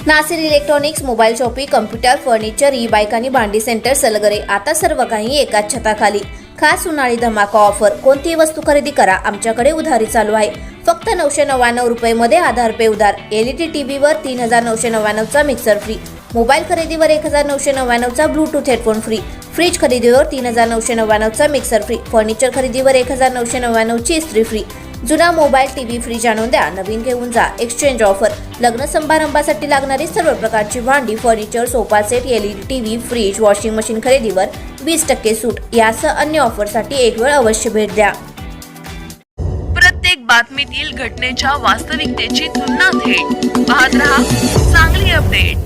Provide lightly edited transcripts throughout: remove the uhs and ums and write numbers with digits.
Nasir electronics, mobile shoppe, computer, furniture, e bike आणि भांडी centre Salgare. आता सर्व काही एकाच छताखाली. खास उन्हाळी धमाका ऑफर. कोणतीही वस्तू खरेदी करा, आमच्याकडे उधारी चालू आहे. फक्त 999 रुपये आधार पे उधार. एलईडी टीव्हीवर 3999 चा मिक्सर फ्री. मोबाईल खरेदीवर 1999 चा ब्लूटूथ हेडफोन फ्री. फ्रीज खरेदीवर 3999 चा मिक्सर फ्री. फर्निचर खरेदीवर 1999 ची इस्त्री फ्री. जुना मोबाईल, टीव्ही, फ्रीज आणून द्या, नवीन घेऊन जा. Exchange offer. लग्न समारंभासाठी लागणारी सर्व प्रकारची भांडी, furniture, sofa set, LED TV, fridge, washing machine खरेदीवर 20% सूट. यासह अन्य ऑफरसाठी एक वेळ अवश्य भेट द्या. प्रत्येक बातमीतील घटनेच्या वास्तविकतेची तुलना थेट पाहत रहा चांगली अपडेट.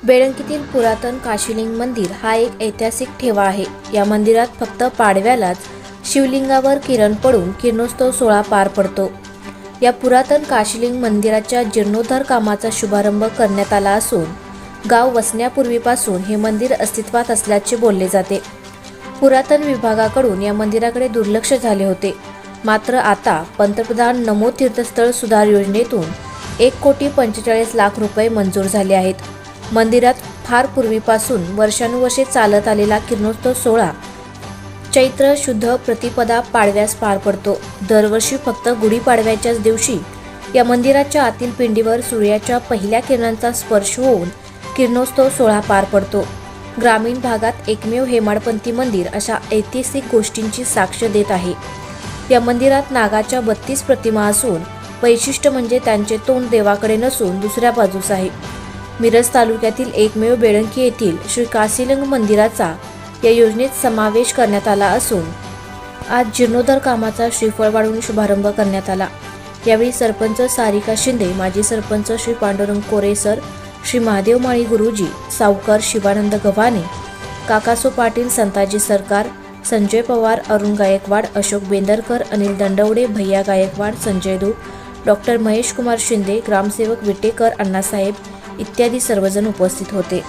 बेळंकीतील पुरातन काशीलिंग मंदिर हा एक ऐतिहासिक ठेवा आहे. या मंदिरात फक्त पाडव्यालाच शिवलिंगावर किरण पडून किरणोत्सव सोहळा पार पडतो. या पुरातन काशीलिंग मंदिराच्या जीर्णोद्धार कामाचा शुभारंभ करण्यात आला असून गाव वसण्यापूर्वीपासून हे मंदिर अस्तित्वात असल्याचे बोलले जाते. पुरातन विभागाकडून या मंदिराकडे दुर्लक्ष झाले होते. मात्र आता पंतप्रधान नमो तीर्थस्थळ सुधार योजनेतून 1,45,00,000 रुपये मंजूर झाले आहेत. मंदिरात फार पूर्वीपासून वर्षानुवर्षे चालत आलेला किरणोत्सव सोहळा चैत्र शुद्ध प्रतिपदा पाडव्यास पार पडतो. दरवर्षी फक्त गुढीपाडव्याच्याच दिवशी या मंदिराच्या आतील पिंडीवर सूर्याच्या पहिल्या किरणांचा स्पर्श होऊन किरणोत्सव सोहळा पार पडतो. ग्रामीण भागात एकमेव हेमाडपंथी मंदिर अशा ऐतिहासिक गोष्टींची साक्ष देत आहे. या मंदिरात नागाच्या 32 प्रतिमा असून वैशिष्ट्य म्हणजे त्यांचे तोंड देवाकडे नसून दुसऱ्या बाजूस आहे. मिरज तालुक्यातील एकमेव बेळंकी येथील श्री काशीलिंग मंदिराचा या योजनेत समावेश करण्यात आला असून आज जीर्णोद्धार कामाचा श्रीफळ वाढवून शुभारंभ करण्यात आला. यावेळी सरपंच सारिका शिंदे, माजी सरपंच श्री पांडुरंग कोरे सर, श्री महादेव माळी गुरुजी, सावकार शिवानंद गव्हाणे, काकासो पाटील, संताजी सरकार, संजय पवार, अरुण गायकवाड, अशोक बेंदरकर, अनिल दंडवडे, भैया गायकवाड, संजय धूप, डॉक्टर महेश कुमार शिंदे, ग्रामसेवक विटेकर, अण्णासाहेब इत्यादी सर्वजण उपस्थित होते.